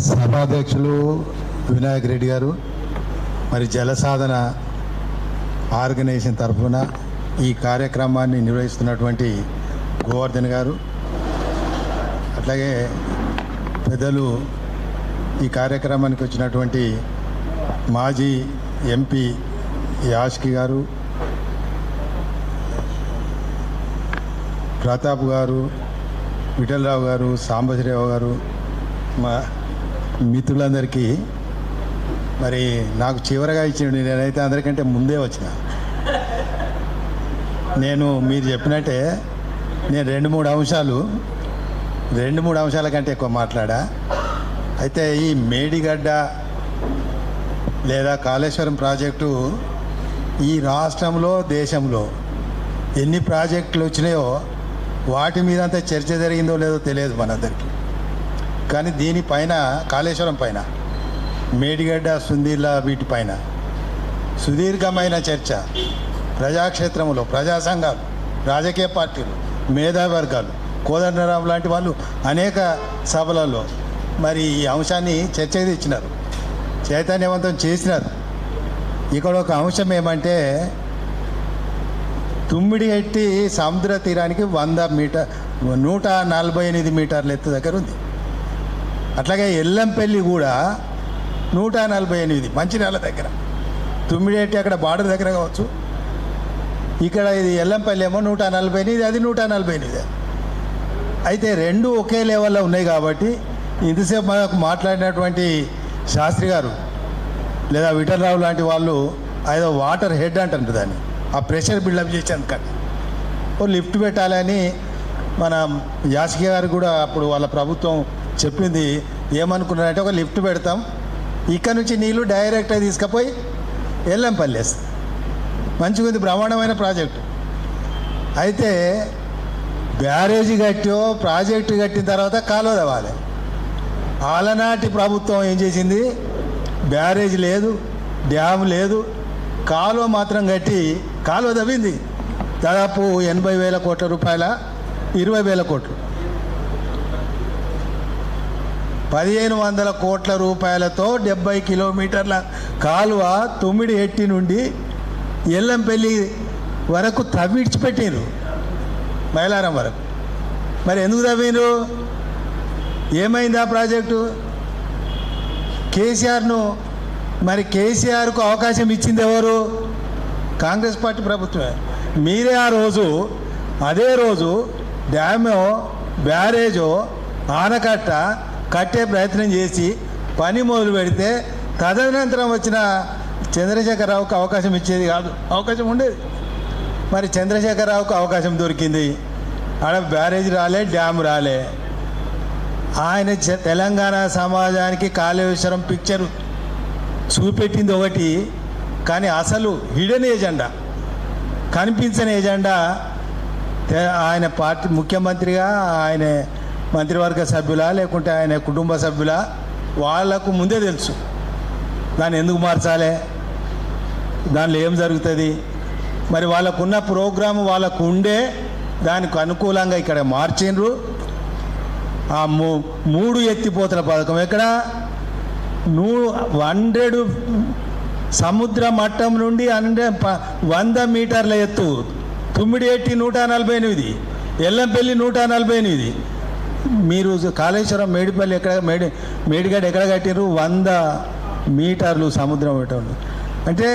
సభాధ్యక్షులు వినాయక్ రెడ్డి గారు, మరి జలసాధన ఆర్గనైజేషన్ తరఫున ఈ కార్యక్రమాన్ని నిర్వహిస్తున్నటువంటి గోవర్ధన్ గారు, అట్లాగే పెద్దలు ఈ కార్యక్రమానికి వచ్చినటువంటి మాజీ ఎంపీ యాష్కి గారు, ప్రతాప్ గారు, విఠలరావు గారు, సాంబశివరావు గారు, మా మిత్రులందరికీ మరి నాకు చివరగా ఇచ్చిండు. నేనైతే అందరికంటే ముందే వచ్చిన. నేను మీరు చెప్పినట్టే నేను రెండు మూడు అంశాల కంటే ఎక్కువ మాట్లాడా. అయితే ఈ మేడిగడ్డ లేదా కాళేశ్వరం ప్రాజెక్టు ఈ రాష్ట్రంలో దేశంలో ఎన్ని ప్రాజెక్టులు వచ్చినాయో వాటి మీద అంతా చర్చ జరిగిందో లేదో తెలియదు మనందరికీ. కానీ దీనిపైన కాళేశ్వరం పైన, మేడిగడ్డ, సుందీర్ల వీటిపైన సుదీర్ఘమైన చర్చ ప్రజాక్షేత్రంలో ప్రజా సంఘాలు, రాజకీయ పార్టీలు, మేధావర్గాలు, కోదండరాం లాంటి వాళ్ళు అనేక సభలలో మరి ఈ అంశాన్ని చర్చకు తెచ్చినారు, చైతన్యవంతం చేసినారు. ఇక్కడ ఒక అంశం ఏమంటే తుమ్మిడిగట్టి సముద్ర తీరానికి 148 మీటర్ల ఎత్తు దగ్గర ఉంది. అట్లాగే ఎల్లంపల్లి కూడా 148 మంచిర్యాల దగ్గర, తుమ్మిడిగట్టి అక్కడ బార్డర్ దగ్గర కావచ్చు, ఇక్కడ ఇది ఎల్లంపల్లి ఏమో 148, అది 148. అయితే రెండు ఒకే లెవెల్లో ఉన్నాయి కాబట్టి ఇంతసేపు మనకు మాట్లాడినటువంటి శాస్త్రి గారు లేదా విఠలరావు లాంటి వాళ్ళు ఏదో వాటర్ హెడ్ అంటారు దాన్ని, ఆ ప్రెషర్ బిల్డప్ చేసేందుకని ఓ లిఫ్ట్ పెట్టాలని మన యాసికి గారు కూడా అప్పుడు వాళ్ళ ప్రభుత్వం చెప్పింది. ఏమనుకున్నారంటే ఒక లిఫ్ట్ పెడతాం, ఇక్కడ నుంచి నీళ్ళు డైరెక్ట్గా తీసుకుపోయి ఎల్లంపల్లి వేస్తాం. మంచిగా ఉంది, బ్రహ్మాండమైన ప్రాజెక్టు. అయితే బ్యారేజీ కట్టో ప్రాజెక్టు కట్టిన తర్వాత కాలువ తవ్వాలి. ఆలనాటి ప్రభుత్వం ఏం చేసింది, బ్యారేజ్ లేదు, డ్యామ్ లేదు, కాలువ మాత్రం కట్టి కాలువ తవ్వింది. దాదాపు 80,000 కోట్ల రూపాయల 20,000 కోట్లు, 1,500 కోట్ల రూపాయలతో 70 కిలోమీటర్ల కాలువ తుమ్మిడిగట్టి నుండి ఎల్లంపల్లి వరకు తవ్విడిచిపెట్టిండ్రు, మైలారం వరకు. మరి ఎందుకు తవ్విండ్రు? ఏమైంది ఆ ప్రాజెక్టు? కేసీఆర్కు అవకాశం ఇచ్చింది ఎవరు? కాంగ్రెస్ పార్టీ ప్రభుత్వమే. మీరే ఆ రోజు అదే రోజు డ్యామో బ్యారేజో ఆనకట్ట కట్టే ప్రయత్నం చేసి పని మొదలు పెడితే తదనంతరం వచ్చిన చంద్రశేఖరరావుకు అవకాశం ఇచ్చేది కాదు, అవకాశం ఉండేది. మరి చంద్రశేఖరరావుకు అవకాశం దొరికింది, ఆడ బ్యారేజ్ రాలే, డ్యామ్ రాలే. ఆయన తెలంగాణ సమాజానికి కాళేశ్వరం పిక్చరు చూపెట్టింది ఒకటి, కానీ అసలు హిడెన్ ఏజెండా, కనిపించని ఏజెండా ఆయన పార్టీ ముఖ్యమంత్రిగా, ఆయన మంత్రివర్గ సభ్యులా లేకుంటే ఆయన కుటుంబ సభ్యులా, వాళ్లకు ముందే తెలుసు దాన్ని ఎందుకు మార్చాలి, దానిలో ఏం జరుగుతుంది. మరి వాళ్ళకున్న ప్రోగ్రాము వాళ్ళకు ఉండే దానికి అనుకూలంగా ఇక్కడ మార్చిండ్రు. ఆ 3 ఎత్తిపోతల పథకం ఎక్కడ 100 సముద్ర మట్టం నుండి 100 మీటర్ల ఎత్తు, తుమ్మిడిగట్టి 148, ఎల్లంపల్లి 148. మీరు కాళేశ్వరం మేడిపల్లి మేడిగడ్డ ఎక్కడ కట్టినారు? 100 మీటర్లు సముద్రం పెట్టండి. అంటే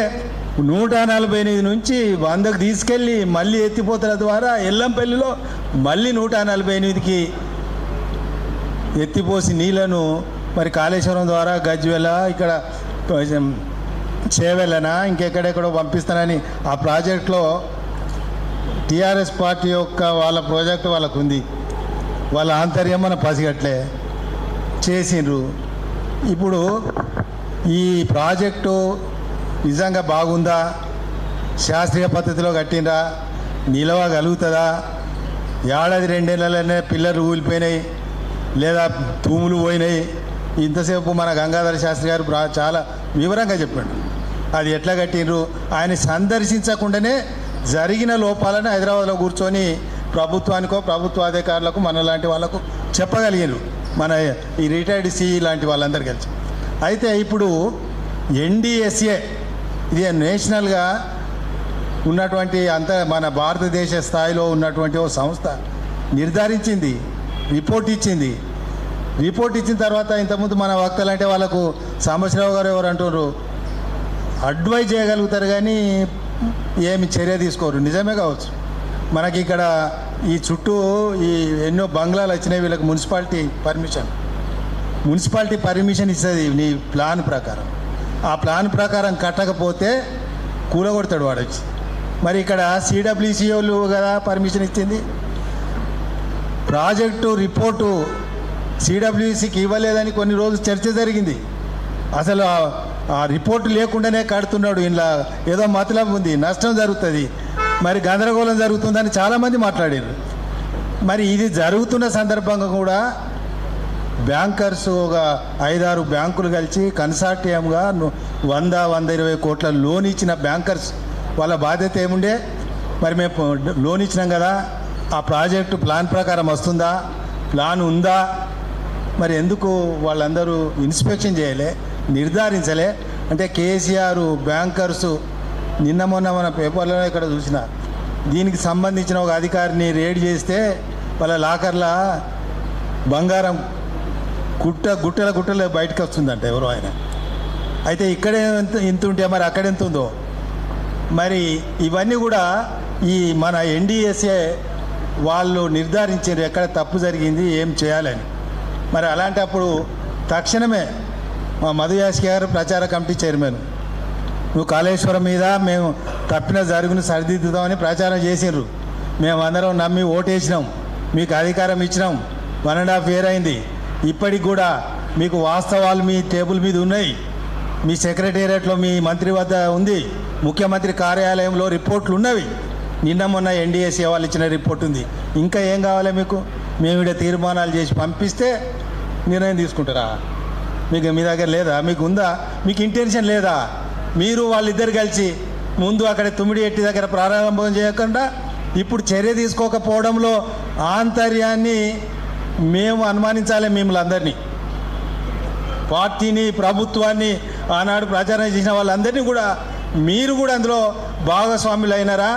148 నుంచి 100కు తీసుకెళ్ళి మళ్ళీ ఎత్తిపోతల ద్వారా ఎల్లంపల్లిలో మళ్ళీ 148కి ఎత్తిపోసి నీళ్లను మరి కాళేశ్వరం ద్వారా గజ్వెల, ఇక్కడ చేవెళ్ళనా ఇంకెక్కడెక్కడో పంపిస్తానని ఆ ప్రాజెక్టులో టీఆర్ఎస్ పార్టీ యొక్క వాళ్ళ ప్రాజెక్టు వాళ్ళకు ఉంది, వాళ్ళ ఆంతర్యం మన పసిగట్లే చేసిండ్రు. ఇప్పుడు ఈ ప్రాజెక్టు నిజంగా బాగుందా? శాస్త్రీయ పద్ధతిలో కట్టిండ్రా? నిలవగలుగుతుందా? ఏడాది 2 నెలలనే పిల్లర్లు ఊలిపోయినాయి లేదా తూములు పోయినాయి. ఇంతసేపు మన గంగాధర శాస్త్రి గారు చాలా వివరంగా చెప్పాడు అది ఎట్లా కట్టిండ్రు. ఆయన సందర్శించకుండానే జరిగిన లోపాలను హైదరాబాద్లో కూర్చొని ప్రభుత్వానికో ప్రభుత్వ అధికారులకు మనలాంటి వాళ్ళకు చెప్పగలిగారు మన ఈ రిటైర్డ్ సిఈ లాంటి వాళ్ళందరూ కలిసి. అయితే ఇప్పుడు ఎన్డిఎస్ఏ ఇది నేషనల్గా ఉన్నటువంటి మన భారతదేశ స్థాయిలో ఉన్నటువంటి ఓ సంస్థ నిర్ధారించింది, రిపోర్ట్ ఇచ్చింది. రిపోర్ట్ ఇచ్చిన తర్వాత ఇంతకుముందు మన వక్తలు అంటే వాళ్ళకు సాంబశివరావు గారు ఎవరు అంటున్నారు, అడ్వైజ్ చేయగలుగుతారు కానీ ఏమి చర్య తీసుకోరు. నిజమే కావచ్చు. మనకి ఇక్కడ ఈ చుట్టూ ఈ ఎన్నో బంగ్లాలు వచ్చినాయి. వీళ్ళకి మున్సిపాలిటీ పర్మిషన్ ఇస్తుంది నీ ప్లాన్ ప్రకారం. ఆ ప్లాన్ ప్రకారం కట్టకపోతే కూలగొడతాడు వాడు వచ్చి. మరి ఇక్కడ సిడబ్ల్యూసి వాళ్ళు కదా పర్మిషన్ ఇచ్చింది. ప్రాజెక్టు రిపోర్టు సిడబ్ల్యూసికి ఇవ్వలేదని కొన్ని రోజులు చర్చ జరిగింది. అసలు ఆ రిపోర్టు లేకుండానే కడుతున్నాడు, ఇలా ఏదో మతలబు ఉంది, నష్టం జరుగుతుంది, మరి గందరగోళం జరుగుతుందని చాలామంది మాట్లాడారు. మరి ఇది జరుగుతున్న సందర్భంగా కూడా బ్యాంకర్స్ ఒక 5-6 బ్యాంకులు కలిసి కన్సార్టియంగా 100-120 కోట్ల లోన్ ఇచ్చిన బ్యాంకర్స్ వాళ్ళ బాధ్యత ఏముండే? మరి మేము లోన్ ఇచ్చినాం కదా, ఆ ప్రాజెక్టు ప్లాన్ ప్రకారం వస్తుందా, ప్లాన్ ఉందా, మరి ఎందుకు వాళ్ళందరూ ఇన్స్పెక్షన్ చేయలే, నిర్ధారించలే? అంటే కేసీఆర్ బ్యాంకర్సు నిన్న మొన్న మన పేపర్లో ఇక్కడ చూసిన దీనికి సంబంధించిన ఒక అధికారిని రేడ్ చేస్తే వాళ్ళ లాకర్ల బంగారం గుట్టలు బయటకు వస్తుందంట ఎవరో ఆయన. అయితే ఇక్కడే ఇంత ఉంటే మరి అక్కడ ఎంత ఉందో మరి. ఇవన్నీ కూడా ఈ మన ఎన్డిఎస్ఏ వాళ్ళు నిర్ధారించారు ఎక్కడ తప్పు జరిగింది, ఏం చేయాలని. మరి అలాంటప్పుడు తక్షణమే మా మధు యాష్కి గారు ప్రచార కమిటీ చైర్మన్, నువ్వు కాళేశ్వరం మీద మేము తప్పిన జరుగును సరిదిద్దుతామని ప్రచారం చేసిండ్రు. మేమందరం నమ్మి ఓటేసినాం, మీకు అధికారం ఇచ్చినాం. 1.5 year అయింది. ఇప్పటికి కూడా మీకు వాస్తవాలు మీ టేబుల్ మీద ఉన్నాయి, మీ సెక్రటేరియట్లో మీ మంత్రి వద్ద ఉంది, ముఖ్యమంత్రి కార్యాలయంలో రిపోర్ట్లు ఉన్నవి. నిన్న మొన్న ఎన్డిఎస్ఏ వాళ్ళు ఇచ్చిన రిపోర్ట్ ఉంది. ఇంకా ఏం కావాలి మీకు? మేము ఇక్కడ తీర్మానాలు చేసి పంపిస్తే నిర్ణయం తీసుకుంటారా? మీకు మీ దగ్గర లేదా? మీకు ఉందా? మీకు ఇంటెన్షన్ లేదా? మీరు వాళ్ళిద్దరు కలిసి ముందు అక్కడ తుమ్మిడిఎట్టి దగ్గర ప్రారంభం చేయకుండా ఇప్పుడు చర్య తీసుకోకపోవడంలో ఆంతర్యాన్ని మేము అనుమానించాలి. మిమ్మల్ని అందరినీ, పార్టీని, ప్రభుత్వాన్ని, ఆనాడు ప్రచారం చేసిన వాళ్ళందరినీ కూడా మీరు కూడా అందులో భాగస్వాములు అయినారా?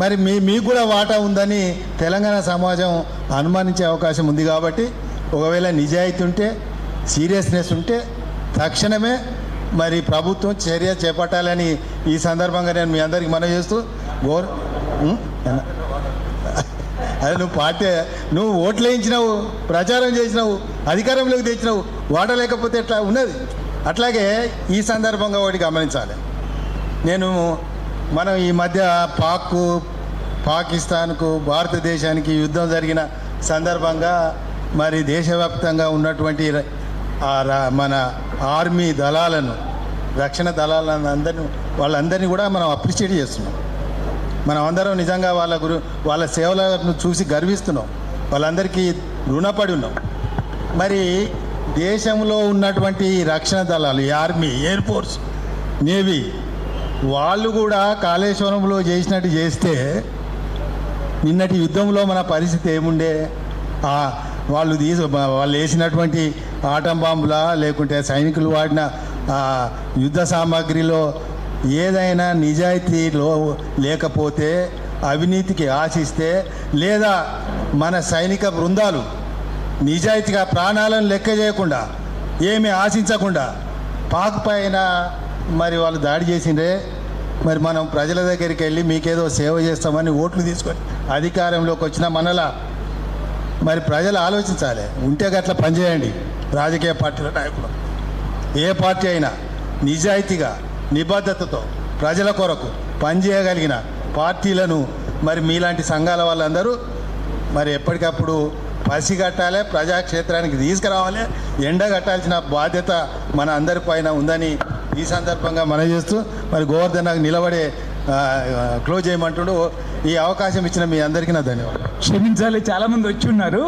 మరి మీకు కూడా వాటా ఉందని తెలంగాణ సమాజం అనుమానించే అవకాశం ఉంది. కాబట్టి ఒకవేళ నిజాయితీ ఉంటే, సీరియస్నెస్ ఉంటే తక్షణమే మరి ప్రభుత్వం చర్య చేపట్టాలని ఈ సందర్భంగా నేను మీ అందరికీ మనవి చేస్తూ అదే నువ్వు ఓట్లు వేయించినావు, ప్రచారం చేసినావు, అధికారంలోకి తెచ్చినావు, వాట లేకపోతే ఎట్లా ఉన్నది? అట్లాగే ఈ సందర్భంగా ఒకటి గమనించాలి. మనం ఈ మధ్య పాకిస్తాన్కు భారతదేశానికి యుద్ధం జరిగిన సందర్భంగా మరి దేశవ్యాప్తంగా ఉన్నటువంటి మన ఆర్మీ దళాలను, రక్షణ దళాలను వాళ్ళందరినీ కూడా మనం అప్రిషియేట్ చేస్తున్నాం. మనం అందరం నిజంగా వాళ్ళ సేవలను చూసి గర్విస్తున్నాం. వాళ్ళందరికీ రుణపడి ఉన్నాం. మరి దేశంలో ఉన్నటువంటి రక్షణ దళాలు, ఆర్మీ, ఎయిర్ ఫోర్స్, నేవీ వాళ్ళు కూడా కాళేశ్వరంలో చేసినట్టు చేస్తే నిన్నటి యుద్ధంలో మన పరిస్థితి ఏముండే? వాళ్ళు వేసినటువంటి ఆటం బాంబులా లేకుంటే సైనికులు వాడిన యుద్ధ సామాగ్రిలో ఏదైనా నిజాయితీలో లేకపోతే, అవినీతికి ఆశిస్తే, లేదా మన సైనిక బృందాలు నిజాయితీగా ప్రాణాలను లెక్క చేయకుండా, ఏమీ ఆశించకుండా పాక్ పైన మరి వాళ్ళు దాడి చేసిండే, మరి మనం ప్రజల దగ్గరికి వెళ్ళి మీకేదో సేవ చేస్తామని ఓట్లు తీసుకొని అధికారంలోకి వచ్చిన మనలా మరి ప్రజలు ఆలోచించాలి. ఉంటే గట్ల పనిచేయండి. రాజకీయ పార్టీల నాయకులు, ఏ పార్టీ అయినా నిజాయితీగా, నిబద్ధతతో ప్రజల కొరకు పనిచేయగలిగిన పార్టీలను మరి మీలాంటి సంఘాల వాళ్ళందరూ మరి ఎప్పటికప్పుడు పసిగట్టాలి, ప్రజాక్షేత్రానికి తీసుకురావాలి. ఎండగట్టాల్సిన బాధ్యత మన అందరి పైన ఉందని ఈ సందర్భంగా మనం చేస్తూ మరి గోవర్ధన్ నాకు నిలబడే క్లోజ్ చేయమంటుడు. ఈ అవకాశం ఇచ్చిన మీ అందరికీ నా ధన్యవాదాలు. క్షమించాలి, చాలామంది వచ్చి ఉన్నారు.